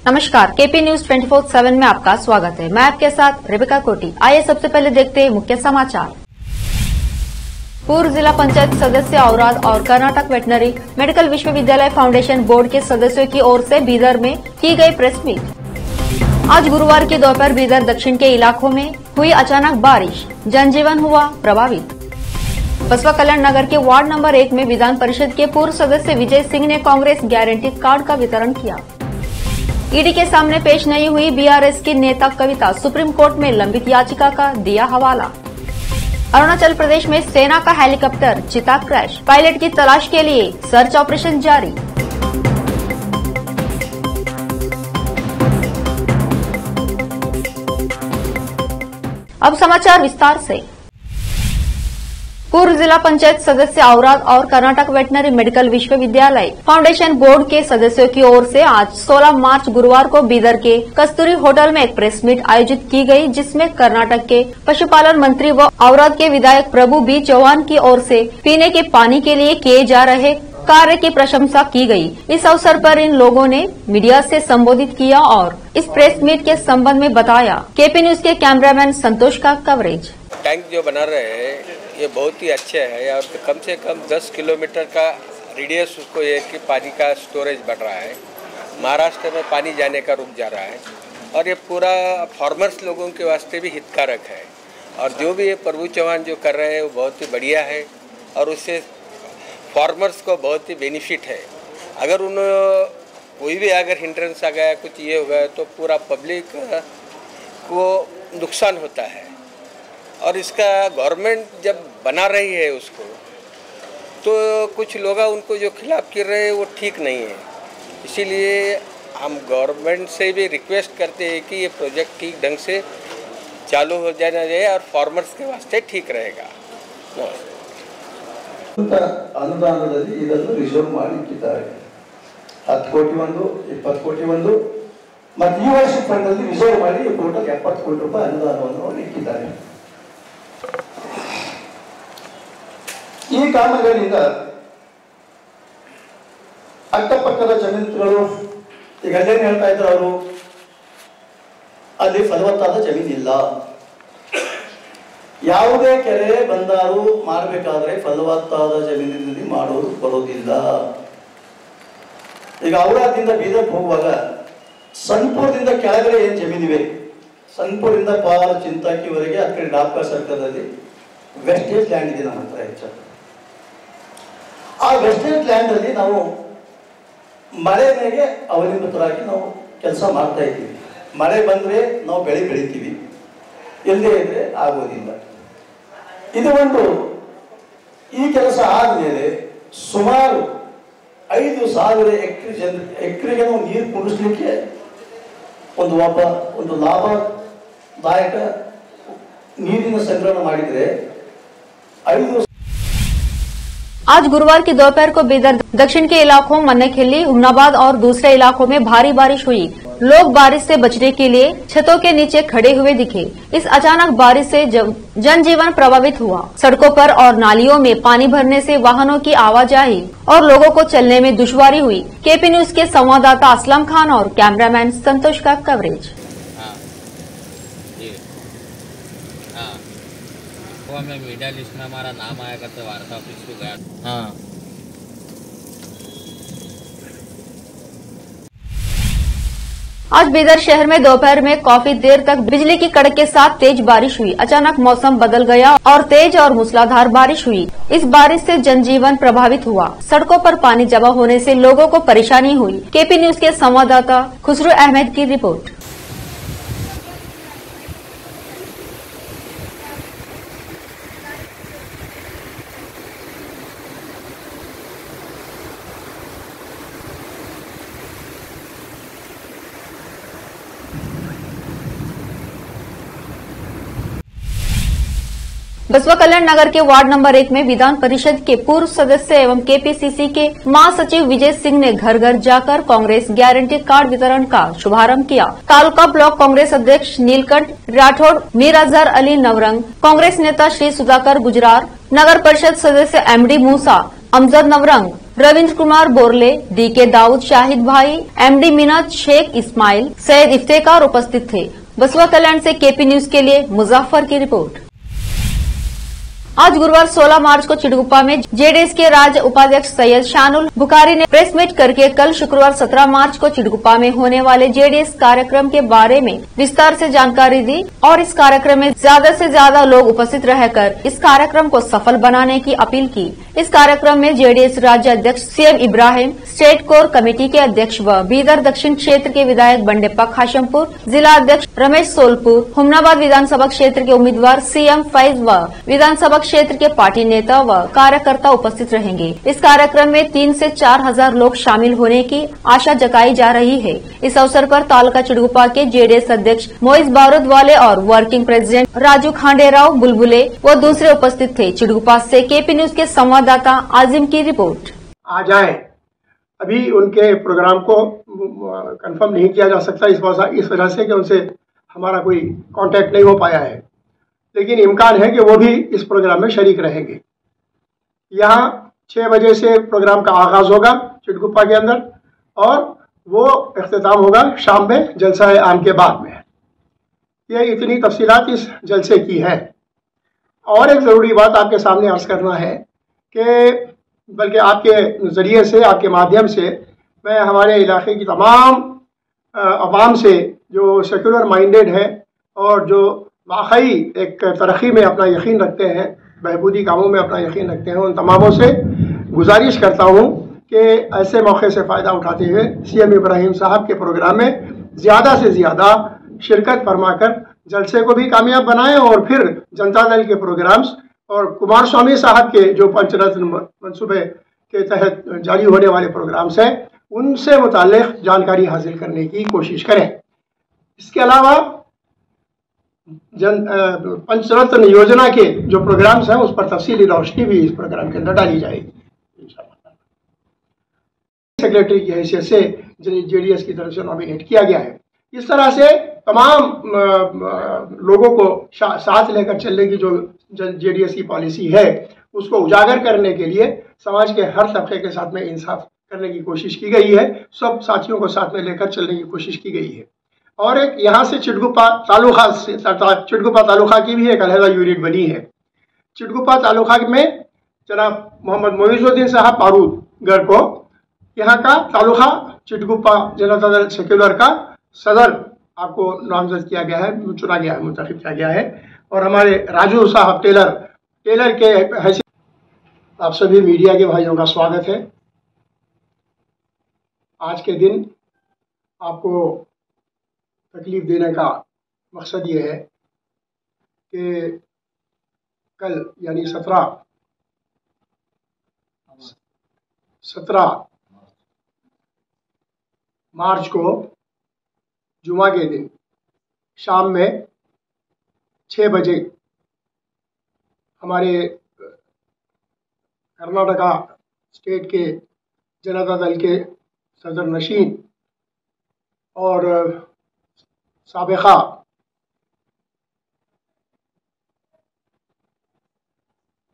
नमस्कार, KP news 24/7 में आपका स्वागत है। मैं आपके साथ रेबिका कोटी। आइए सबसे पहले देखते हैं मुख्य समाचार। पूर्व जिला पंचायत सदस्य औराद और कर्नाटक वेटनरी मेडिकल विश्वविद्यालय फाउंडेशन बोर्ड के सदस्यों की ओर से बीदर में की गई प्रेस मीट। आज गुरुवार की दोपहर बीदर दक्षिण के इलाकों में हुई अचानक बारिश, जनजीवन हुआ प्रभावित। बसवा कल्याण नगर के वार्ड नंबर 1 में विधान परिषद के पूर्व सदस्य विजय सिंह ने कांग्रेस गारंटी कार्ड का वितरण किया। ईडी के सामने पेश नहीं हुई बीआरएस की नेता कविता, सुप्रीम कोर्ट में लंबित याचिका का दिया हवाला। अरुणाचल प्रदेश में सेना का हेलीकॉप्टर चिता क्रैश, पायलट की तलाश के लिए सर्च ऑपरेशन जारी। अब समाचार विस्तार से। पूर्व जिला पंचायत सदस्य औराद और कर्नाटक वेटनरी मेडिकल विश्वविद्यालय फाउंडेशन बोर्ड के सदस्यों की ओर से आज 16 मार्च गुरुवार को बीदर के कस्तूरी होटल में एक प्रेस मीट आयोजित की गई, जिसमें कर्नाटक के पशुपालन मंत्री व औराद के विधायक प्रभु बी चौहान की ओर से पीने के पानी के लिए किए जा रहे कार्य की प्रशंसा की गई। इस अवसर पर इन लोगों ने मीडिया से संबोधित किया और इस प्रेस मीट के संबंध में बताया। केपी न्यूज के कैमरामैन संतोष का कवरेज। टैंक जो बना रहे हैं ये बहुत ही अच्छे है और कम से कम 10 किलोमीटर का रेडियस उसको ये कि पानी का स्टोरेज बढ़ रहा है। महाराष्ट्र में पानी जाने का रुक जा रहा है और ये पूरा फार्मर्स लोगों के वास्ते भी हितकारक है। और जो भी ये प्रभु चौहान जो कर रहे हैं वो बहुत ही बढ़िया है और उससे फार्मर्स को बहुत ही बेनिफिट है। अगर कोई भी अगर हिंड्रेंस आ गया, कुछ ये हो गया तो पूरा पब्लिक को नुकसान होता है। और इसका गवर्नमेंट जब बना रही है उसको, तो कुछ लोग उनको जो खिलाफ कर रहे हैं वो ठीक नहीं है। इसीलिए हम गवर्नमेंट से भी रिक्वेस्ट करते हैं कि ये प्रोजेक्ट ठीक ढंग से चालू हो जाना चाहिए और फार्मर्स के वास्ते ठीक रहेगा। ಅನುದಾನದಲ್ಲಿ ಇದನ್ನು ರಿಸರ್ವ್ ಮಾಡಿ ಇಟ್ಟಿದ್ದಾರೆ। 10 ಕೋಟಿ ಒಂದು, 20 ಕೋಟಿ ಒಂದು, ಮತ್ತು ಈ ವರ್ಷ ಫಂಡಲ್ಲಿ ರಿಸರ್ವ್ ಮಾಡಿ ಟೋಟಲ್ 70 ಕೋಟಿ ರೂಪಾಯಿ ಅನುದಾನವನ್ನು ಇಟ್ಟಿದ್ದಾರೆ। ಈ ಕಾಮಗಾರಿಯಿಂದ ಅಕ್ಕಪಕ್ಕದ ಜಮೀನುಗಳು ಈಗ ಅಲ್ಲೇನು ಹೇಳ್ತಾ ಇದ್ರು ಅವರು, ಅಲ್ಲಿ ಫಲವತ್ತಾದ ಜಮೀನಿಲ್ಲ। ಯಾವುದೇ ಕೆರೆ ಬಂದಾರು ಮಾಡಬೇಕಾದ್ರೆ ಫಲವತ್ತಾದ ಜಮೀನಿನಲ್ಲಿ ಮಾಡೋದು ಬರೋದಿಲ್ಲ। ಈಗ ಔರಾದಿಂದ ಬೀದರ್ಗೆ ಹೋಗುವಾಗ ಸನ್ಪುರದಿಂದ ಕೆಳಗಡೆ ಏನು ಜಮೀನಿವೆ, ಸನ್ಪುರದಿಂದ ಪಾಲ ಚಿಂತಾಕಿವರೆಗೆ ಆ ಕಡೆ ಡಾಬ್ಕಾ ಸರ್ಕಲ್ನಲ್ಲಿ ವೆಸ್ಟೇಜ್ ಲ್ಯಾಂಡ್ ಇದೆ ನಮ್ಮ ಹತ್ರ ಹೆಚ್ಚು। ಆ ವೆಸ್ಟೇಜ್ ಲ್ಯಾಂಡ್ ಅಲ್ಲಿ ನಾವು ಮಳೆ ಮೇಲೆ ಅವಲಂಬಿತರಾಗಿ ನಾವು ಕೆಲಸ ಮಾಡ್ತಾ ಇದ್ದೀವಿ। ಮಳೆ ಬಂದ್ರೆ ನಾವು ಬೆಳೆ ಬೆಳಿತೀವಿ, ಇಲ್ಲದೇ ಇದ್ರೆ ಆಗೋದಿಲ್ಲ। ಇದು ಒಂದು ಈ ಕೆಲಸ ಆದಮೇಲೆ ಸುಮಾರು 5,000 ಎಕರೆಗೆ ನಾವು ನೀರು ಕುಡಿಸ್ಲಿಕ್ಕೆ ಒಂದು ಲಾಭದಾಯಕ ನೀರಿನ ಸಂಗ್ರಹಣ ಮಾಡಿದ್ರೆ 5। आज गुरुवार की दोपहर को बीदर दक्षिण के इलाकों मन्नेखेली, हुमनाबाद और दूसरे इलाकों में भारी बारिश हुई। लोग बारिश से बचने के लिए छतों के नीचे खड़े हुए दिखे। इस अचानक बारिश से जनजीवन प्रभावित हुआ। सड़कों पर और नालियों में पानी भरने से वाहनों की आवाजाही और लोगों को चलने में दुश्वारी हुई। केपी न्यूज के संवाददाता असलम खान और कैमरामैन संतोष का कवरेज। में मीडिया लिस्ट में हमारा नाम आया करते, वार्ता ऑफिस को गया। हाँ, आज बीदर शहर में दोपहर में काफी देर तक बिजली की कड़क के साथ तेज बारिश हुई। अचानक मौसम बदल गया और तेज और मूसलाधार बारिश हुई। इस बारिश से जनजीवन प्रभावित हुआ। सड़कों पर पानी जमा होने से लोगों को परेशानी हुई। केपी न्यूज के संवाददाता खुसरू अहमद की रिपोर्ट। बसवा कल्याण नगर के वार्ड नंबर 1 में विधान परिषद के पूर्व सदस्य एवं केपीसीसी के महासचिव विजय सिंह ने घर घर जाकर कांग्रेस गारंटी कार्ड वितरण का शुभारंभ किया। तालुका ब्लॉक कांग्रेस अध्यक्ष नीलकंठ राठौड़, मीर अजहर अली नवरंग, कांग्रेस नेता श्री सुधाकर गुजरार, नगर परिषद सदस्य एमडी मूसा, अमजद नवरंग, रविंद्र कुमार बोरले, डीके दाऊद, शाहिद भाई, एमडी मिनाज, शेख इस्माइल, सैयद इफ्तेकार उपस्थित थे। बसवा कल्याण से केपी न्यूज के लिए मुजफ्फर की रिपोर्ट। आज गुरुवार 16 मार्च को चिड़गुप्पा में जेडीएस के राज्य उपाध्यक्ष सैयद शानुल बुखारी ने प्रेस मीट करके कल शुक्रवार 17 मार्च को चिड़गुप्पा में होने वाले जेडीएस कार्यक्रम के बारे में विस्तार से जानकारी दी और इस कार्यक्रम में ज्यादा से ज्यादा लोग उपस्थित रहकर इस कार्यक्रम को सफल बनाने की अपील की। इस कार्यक्रम में जेडीएस राज्य अध्यक्ष CM Ibrahim, state core committee के अध्यक्ष व बीदर दक्षिण क्षेत्र के विधायक बंडेप्पा खाशमपुर, जिला अध्यक्ष रमेश सोलपुर, हुमनाबाद विधानसभा क्षेत्र के उम्मीदवार सीएम फैज व विधानसभा क्षेत्र के पार्टी नेता व कार्यकर्ता उपस्थित रहेंगे। इस कार्यक्रम में 3 से 4 हजार लोग शामिल होने की आशा जताई जा रही है। इस अवसर पर तालुका चिड़गुप्पा के जेडीएस अध्यक्ष मोइज बारुदवाले और वर्किंग प्रेसिडेंट राजू खांडेराव बुलबुले व दूसरे उपस्थित थे। चिड़गुप्पा से केपी न्यूज के संवाददाता आजिम की रिपोर्ट। आ जाए, अभी उनके प्रोग्राम को कंफर्म नहीं किया जा सकता इस वजह से कि उनसे हमारा कोई कांटेक्ट नहीं हो पाया है, लेकिन इम्कान है कि वो भी इस प्रोग्राम में शरीक रहेंगे। यहाँ 6 बजे से प्रोग्राम का आगाज होगा चिड़गुप्पा के अंदर और वो इख्तिताम होगा शाम में जलसा आम के बाद में। ये इतनी तफसीलात इस जलसे की है। और एक ज़रूरी बात आपके सामने अर्ज करना है कि बल्कि आपके ज़रिए से, आपके माध्यम से मैं हमारे इलाके की तमाम अवाम से जो सेकुलर माइंडेड है और जो वाकई एक तरक्की में अपना यकीन रखते हैं, बहबूदी कामों में अपना यकीन रखते हैं, उन तमामों से गुजारिश करता हूँ कि ऐसे मौके से फ़ायदा उठाते हुए सीएम इब्राहिम साहब के प्रोग्राम में ज़्यादा से ज़्यादा शिरकत फरमाकर जलसे को भी कामयाब बनाएं और फिर जनता दल के प्रोग्राम्स और कुमार स्वामी साहब के जो पंचरत्न मनसूबे के तहत जारी होने वाले प्रोग्राम्स हैं उनसे मुताल्लिक़ जानकारी हासिल करने की कोशिश करें। इसके अलावा पंचरत्न योजना के जो प्रोग्राम्स हैं उस पर तफसीली रोशनी भी इस प्रोग्राम के अंदर डाली जाएगी। सेक्रेटरी की हैसियत से जेडीएस की तरफ से नॉमिनेट किया गया है। इस तरह से तमाम लोगों को साथ लेकर चलने की जो जेडीएस की पॉलिसी है उसको उजागर करने के लिए समाज के हर तबके के साथ में इंसाफ करने की कोशिश की गई है। सब साथियों को साथ में लेकर चलने की कोशिश की गई है। और एक यहाँ से चिड़गुप्पा तालुका की भी एक अलहदा यूनिट बनी है। चिड़गुप्पा तालुका में जनाब मोहम्मद मोइजुद्दीन साहब पारूदगर को यहाँ का तालुका चिड़गुप्पा जनता दल सेक्युलर का सदर आपको नामजद किया गया है, चुना गया है, मुंतखब किया गया है। और हमारे राजू साहब टेलर के हैसियत आप सभी मीडिया के भाइयों का स्वागत है। आज के दिन आपको तकलीफ देने का मकसद ये है कि कल यानी 17 मार्च को जुमा के दिन शाम में 6 बजे हमारे कर्नाटका स्टेट के जनता दल के सदर नशीन और साबिका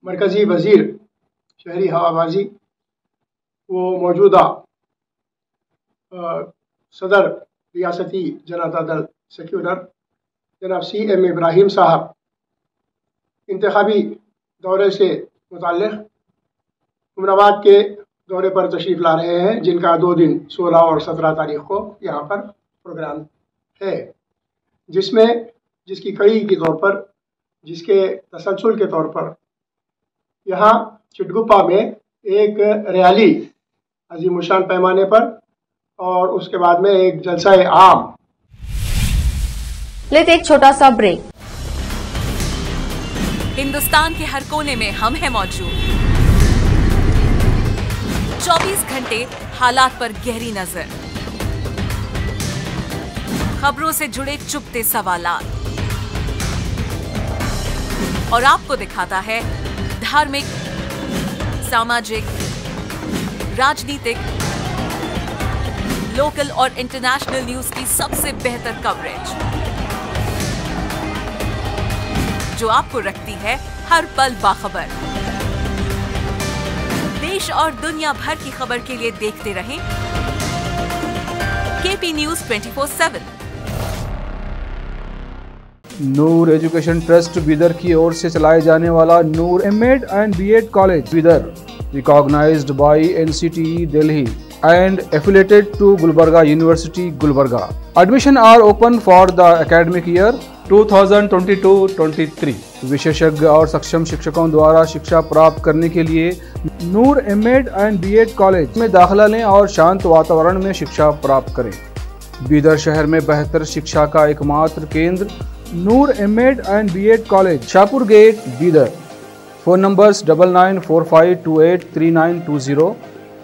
मरकज़ी वज़ीर शहरी हवाबाजी वो मौजूदा सदर रियासती जनता दल सेक्युलर जनाब सीएम इब्राहिम साहब इंतखाबी दौरे से मुताल्लिक़ हुमनाबाद के दौरे पर तशरीफ़ ला रहे हैं, जिनका 2 दिन 16 और 17 तारीख को यहाँ पर प्रोग्राम है, जिसकी कड़ी के तौर पर, जिसके तसलसल के तौर पर यहाँ चिड़गुप्पा में एक रैली अजीमुशान पैमाने पर और उसके बाद में एक जलसा आम। लेते एक छोटा सा ब्रेक। हिंदुस्तान के हर कोने में हम हैं मौजूद। 24 घंटे हालात पर गहरी नजर, खबरों से जुड़े चुपते सवालात और आपको दिखाता है धार्मिक, सामाजिक, राजनीतिक, लोकल और इंटरनेशनल न्यूज की सबसे बेहतर कवरेज जो आपको रखती है हर पल बाखबर। देश देश और दुनिया भर की खबर के लिए देखते रहें KP News 24/7। Noor education trust Bidar की ओर से चलाए जाने वाला Noor MEd and BEd college Bidar, recognised by NCTE Delhi and affiliated to Gulbarga University, Gulbarga. Admission are open for the academic year 2022-23. विशेषज्ञ और सक्षम शिक्षकों द्वारा शिक्षा प्राप्त करने के लिए नूर एमएड एंड बीएड कॉलेज में दाखिला लें और शांत वातावरण में शिक्षा प्राप्त करें। बीदर शहर में बेहतर शिक्षा का एकमात्र केंद्र Noor MEd and BEd college, Shahpur gate, Bidar. Phone numbers 9945283920,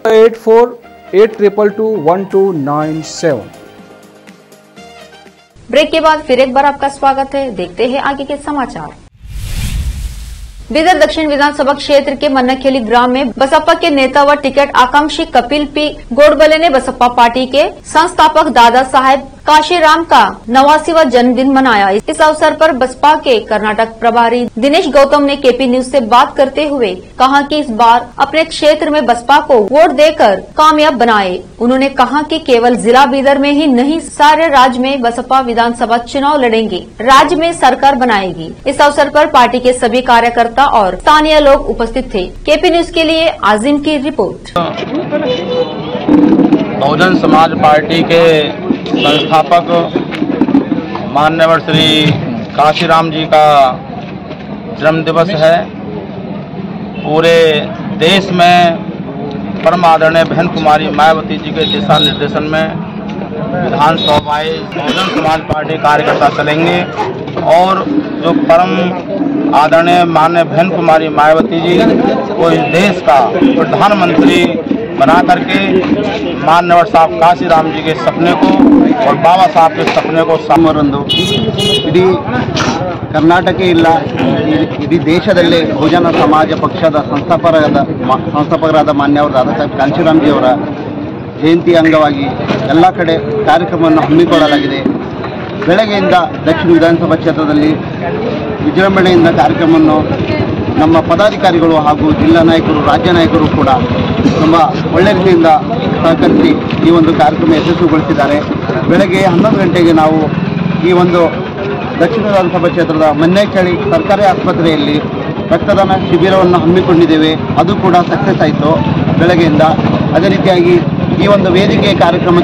8482221297। Break के बाद फिर एक बार आपका स्वागत है। देखते हैं आगे के समाचार। बीदर दक्षिण विधानसभा क्षेत्र के मन्नाखेली ग्राम में बसपा के नेता व टिकट आकांक्षी कपिल पी गोडबले ने बसपा पार्टी के संस्थापक दादा साहेब काशीराम का 89वां जन्मदिन मनाया। इस अवसर पर बसपा के कर्नाटक प्रभारी दिनेश गौतम ने केपी न्यूज से बात करते हुए कहा कि इस बार अपने क्षेत्र में बसपा को वोट देकर कामयाब बनाए। उन्होंने कहा कि केवल जिला बीदर में ही नहीं, सारे राज्य में बसपा विधानसभा चुनाव लड़ेंगे, राज्य में सरकार बनाएगी। इस अवसर पर पार्टी के सभी कार्यकर्ता और स्थानीय लोग उपस्थित थे। केपी न्यूज के लिए आजिम की रिपोर्ट। बहुजन समाज पार्टी के संस्थापक माननीय श्री काशीराम जी का जन्म दिवस है। पूरे देश में परम आदरणीय बहन कुमारी मायावती जी के दिशा निर्देशन में विधानसभाएं बहुजन समाज पार्टी कार्यकर्ता चलेंगे और जो परम आदरणीय माननीय बहन कुमारी मायावती जी को इस देश का प्रधानमंत्री बना करके माननीय साहब काशीराम जी के सपने को और बाबा साहब के सपने को ಸಾಮರಂದು ಇಡೀ ಕರ್ನಾಟಕ ಇಲ್ಲ ಇಡೀ ದೇಶದಲ್ಲೇ ಬಹುಜನ ಸಮಾಜ ಪಕ್ಷದ ಸಂಸ್ಥಾಪಕರಾದ ಮಾನ್ಯವರು ದಾದಾ ಸಾಹೇಬ್ ಕಾಶಿರಾಮ್ ಜಿ ಅವರ ಜಯಂತಿ ಅಂಗವಾಗಿ ಎಲ್ಲ ಕಡೆ ಕಾರ್ಯಕ್ರಮವನ್ನು ಹಮ್ಮಿಕೊಳ್ಳಲಾಗಿದೆ। ಬೆಳಗ್ಗೆಯಿಂದ ದಕ್ಷಿಣ ವಿಧಾನಸಭಾ ಕ್ಷೇತ್ರದಲ್ಲಿ ವಿಜೃಂಭಣೆಯಿಂದ ಕಾರ್ಯಕ್ರಮವನ್ನು ನಮ್ಮ ಪದಾಧಿಕಾರಿಗಳು ಹಾಗೂ ಜಿಲ್ಲಾ ನಾಯಕರು, ರಾಜ್ಯ ನಾಯಕರು ಕೂಡ ತುಂಬ ಒಳ್ಳೆ ರೀತಿಯಿಂದ ಸಹಕರಿಸಿ ಈ ಒಂದು ಕಾರ್ಯಕ್ರಮ ಯಶಸ್ವಿಗೊಳಿಸಿದ್ದಾರೆ। ಬೆಳಗ್ಗೆ 11 ಗಂಟೆಗೆ ನಾವು ಈ ಒಂದು ದಕ್ಷಿಣ ವಿಧಾನಸಭಾ ಕ್ಷೇತ್ರದ ಮನ್ನೇಕಳಿ ಸರ್ಕಾರಿ ಆಸ್ಪತ್ರೆಯಲ್ಲಿ ರಕ್ತದಾನ ಶಿಬಿರವನ್ನು ಹಮ್ಮಿಕೊಂಡಿದ್ದೇವೆ। ಅದು ಕೂಡ ಸಕ್ಸಸ್ ಆಯಿತು ಬೆಳಗ್ಗೆಯಿಂದ। ಅದೇ ರೀತಿಯಾಗಿ ಈ ಒಂದು ವೇದಿಕೆ ಕಾರ್ಯಕ್ರಮ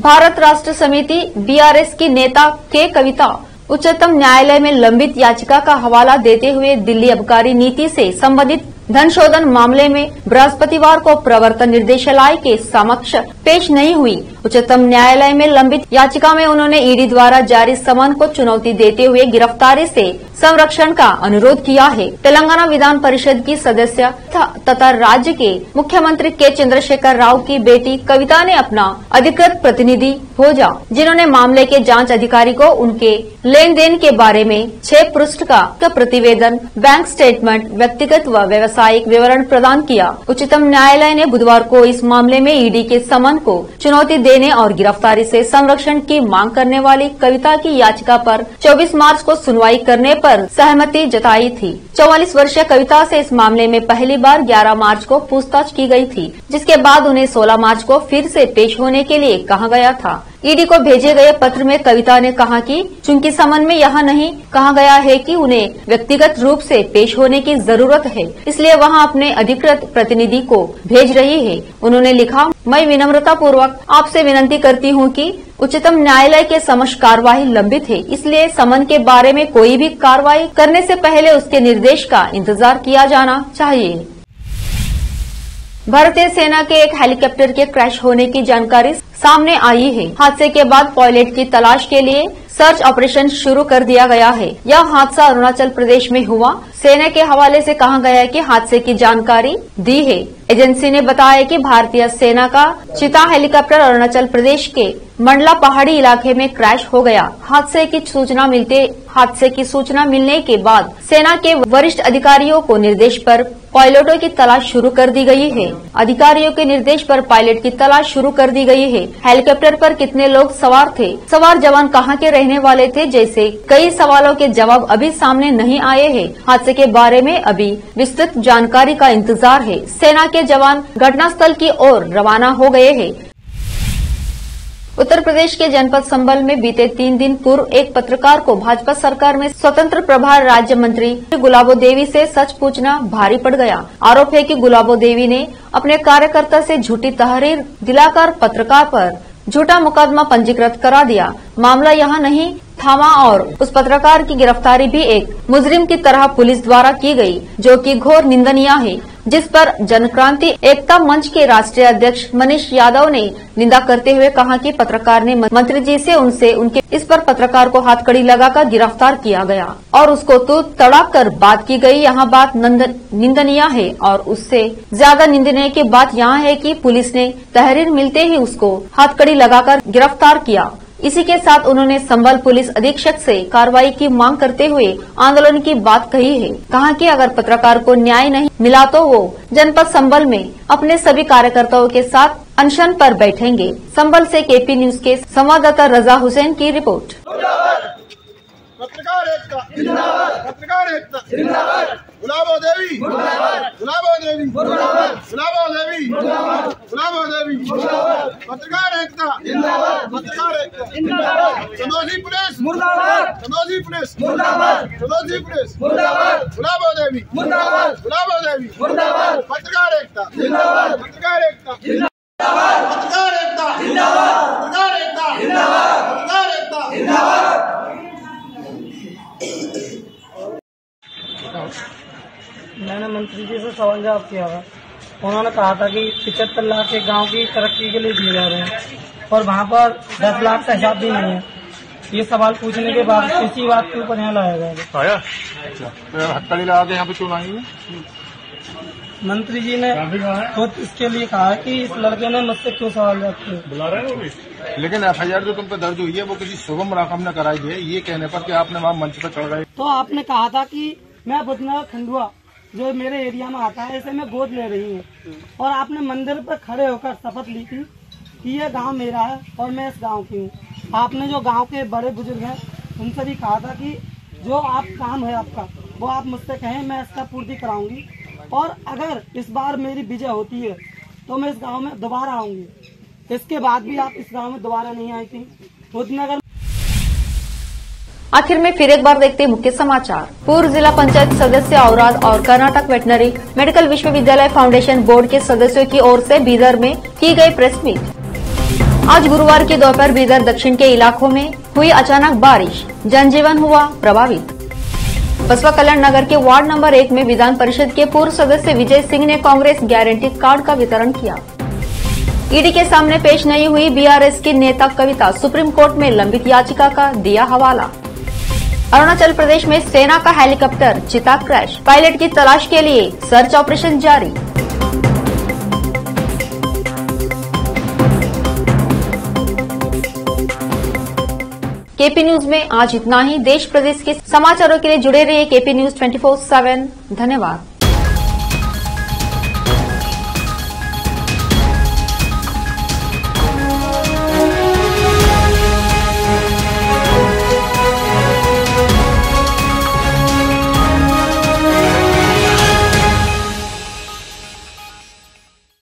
भारत राष्ट्र समिति BRS की नेता के कविता उच्चतम न्यायालय में लंबित याचिका का हवाला देते हुए दिल्ली आबकारी नीति से संबंधित धन शोधन मामले में बृहस्पतिवार को प्रवर्तन निर्देशालय के समक्ष पेश नहीं हुई। उच्चतम न्यायालय में लंबित याचिका में उन्होंने ईडी द्वारा जारी समन को चुनौती देते हुए गिरफ्तारी से संरक्षण का अनुरोध किया है। तेलंगाना विधान परिषद की सदस्य तथा राज्य के मुख्यमंत्री के चंद्रशेखर राव की बेटी कविता ने अपना अधिकृत प्रतिनिधि भेजा, जिन्होंने मामले के जांच अधिकारी को उनके लेन देन के बारे में 6 पृष्ठ का प्रतिवेदन, बैंक स्टेटमेंट, व्यक्तिगत व व्यावसायिक विवरण प्रदान किया। उच्चतम न्यायालय ने बुधवार को इस मामले में ईडी के समन को चुनौती देने और गिरफ्तारी से संरक्षण की मांग करने वाली कविता की याचिका पर 24 मार्च को सुनवाई करने पर सहमति जताई थी। 44 वर्षीय कविता से इस मामले में पहली बार 11 मार्च को पूछताछ की गई थी, जिसके बाद उन्हें 16 मार्च को फिर से पेश होने के लिए कहा गया था। ईडी को भेजे गए पत्र में कविता ने कहा कि चूंकि समन में यह नहीं कहा गया है कि उन्हें व्यक्तिगत रूप से पेश होने की जरूरत है, इसलिए वहां अपने अधिकृत प्रतिनिधि को भेज रही है। उन्होंने लिखा, मैं विनम्रता पूर्वक आपसे विनती करती हूं कि उच्चतम न्यायालय के समक्ष कार्यवाही लंबित है, इसलिए समन के बारे में कोई भी कार्रवाई करने से पहले उसके निर्देश का इंतजार किया जाना चाहिए। भारतीय सेना के एक हेलीकॉप्टर के क्रैश होने की जानकारी सामने आई है। हादसे के बाद पायलट की तलाश के लिए सर्च ऑपरेशन शुरू कर दिया गया है। यह हादसा अरुणाचल प्रदेश में हुआ। सेना के हवाले से कहा गया है कि हादसे की जानकारी दी है। एजेंसी ने बताया कि भारतीय सेना का चीता हेलीकॉप्टर अरुणाचल प्रदेश के मंडला पहाड़ी इलाके में क्रैश हो गया। हादसे की सूचना मिलने के बाद सेना के वरिष्ठ अधिकारियों को निर्देश पर पायलटों की तलाश शुरू कर दी गई है। अधिकारियों के निर्देश पर पायलट की तलाश शुरू कर दी गई है। हेलीकॉप्टर पर कितने लोग सवार थे, सवार जवान कहां के रहने वाले थे, जैसे कई सवालों के जवाब अभी सामने नहीं आए हैं। हादसे के बारे में अभी विस्तृत जानकारी का इंतजार है। सेना के जवान घटनास्थल की ओर रवाना हो गए हैं। उत्तर प्रदेश के जनपद संभल में बीते 3 दिन पूर्व एक पत्रकार को भाजपा सरकार में स्वतंत्र प्रभार राज्य मंत्री गुलाबो देवी से सच पूछना भारी पड़ गया। आरोप है कि गुलाबो देवी ने अपने कार्यकर्ता से झूठी तहरीर दिलाकर पत्रकार पर झूठा मुकदमा पंजीकृत करा दिया। मामला यहां नहीं थामा और उस पत्रकार की गिरफ्तारी भी एक मुजरिम की तरह पुलिस द्वारा की गई, जो कि घोर निंदनीय है, जिस पर जनक्रांति एकता मंच के राष्ट्रीय अध्यक्ष मनीष यादव ने निंदा करते हुए कहा कि पत्रकार ने मंत्री जी से उनके इस पर पत्रकार को हाथकड़ी लगाकर गिरफ्तार किया गया और उसको तो तड़ाक कर बात की गई। यहाँ बात निंदनीय है और उससे ज्यादा निंदनीय की बात यहाँ है कि पुलिस ने तहरीर मिलते ही उसको हाथकड़ी लगाकर गिरफ्तार किया। इसी के साथ उन्होंने संभल पुलिस अधीक्षक से कार्रवाई की मांग करते हुए आंदोलन की बात कही है। कहा कि अगर पत्रकार को न्याय नहीं मिला तो वो जनपद संभल में अपने सभी कार्यकर्ताओं के साथ अनशन पर बैठेंगे। संभल से केपी न्यूज के संवाददाता रजा हुसैन की रिपोर्ट। पत्रकार एकता जिंदाबाद, पत्रकार एकता जिंदाबाद, गुलाबो देवी मुर्दाबाद, गुलाबो देवी मुर्दाबाद, गुलाबो देवी मुर्दाबाद, गुलाबो देवी मुर्दाबाद, पत्रकार एकता जिंदाबाद, पत्रकार एकता जिंदाबाद, सनोजी पुलिस मुर्दाबाद, सनोजी पुलिस मुर्दाबाद, सनोजी पुलिस मुर्दाबाद, गुलाबो देवी मुर्दाबाद, गुलाबो देवी मुर्दाबाद, पत्रकार एकता जिंदाबाद, पत्रकार एकता जिंदाबाद, पत्रकार एकता जिंदाबाद, पत्रकार एकता जिंदाबाद, पत्रकार एकता जिंदाबाद। मैंने मंत्री जी से सवाल जवाब किया था। उन्होंने कहा था कि 75 लाख के गांव की तरक्की के लिए दिए जा रहे हैं और वहां पर 10 लाख का हिसाब भी नहीं है। ये सवाल पूछने के बाद इसी बात के ऊपर यहाँ लाया गया। हथकड़ी लगा के यहाँ पे क्यों आई? मंत्री जी ने खुद इसके लिए कहा है कि इस लड़के ने मुझसे क्यों सवाल जवाब किया। बुला रहे हैं वो भी। लेकिन FIR जो तुम पे दर्ज हुई है वो किसी शुभम राकम ने कराई है, ये कहने पर कि आपने वहाँ मंच पर चढ़ गए। तो आपने कहा था कि मैं बुधनगर खंडुआ जो मेरे एरिया में आता है इसे मैं गोद ले रही हूँ और आपने मंदिर पर खड़े होकर शपथ ली थी कि ये गांव मेरा है और मैं इस गांव की हूँ। आपने जो गांव के बड़े बुजुर्ग हैं उनसे भी कहा था कि जो आप काम है आपका वो आप मुझसे कहें, मैं इसका पूर्ति कराऊंगी और अगर इस बार मेरी विजय होती है तो मैं इस गाँव में दोबारा आऊंगी। इसके बाद भी आप इस गाँव में दोबारा नहीं आई थी। बुधनगर आखिर में फिर एक बार देखते मुख्य समाचार। पूर्व जिला पंचायत सदस्य औराद और कर्नाटक वेटनरी मेडिकल विश्वविद्यालय फाउंडेशन बोर्ड के सदस्यों की ओर से बीदर में की गई प्रेस मीट। आज गुरुवार की दोपहर बीदर दक्षिण के इलाकों में हुई अचानक बारिश, जनजीवन हुआ प्रभावित। बसवा कल्याण नगर के वार्ड नंबर 1 में विधान परिषद के पूर्व सदस्य विजय सिंह ने कांग्रेस गारंटी कार्ड का वितरण किया। ईडी के सामने पेश नहीं हुई BRS की नेता कविता, सुप्रीम कोर्ट में लंबित याचिका का दिया हवाला। अरुणाचल प्रदेश में सेना का हेलीकॉप्टर चिता क्रैश, पायलट की तलाश के लिए सर्च ऑपरेशन जारी। केपी न्यूज में आज इतना ही। देश प्रदेश के समाचारों के लिए जुड़े रहिए केपी न्यूज 24/7। धन्यवाद।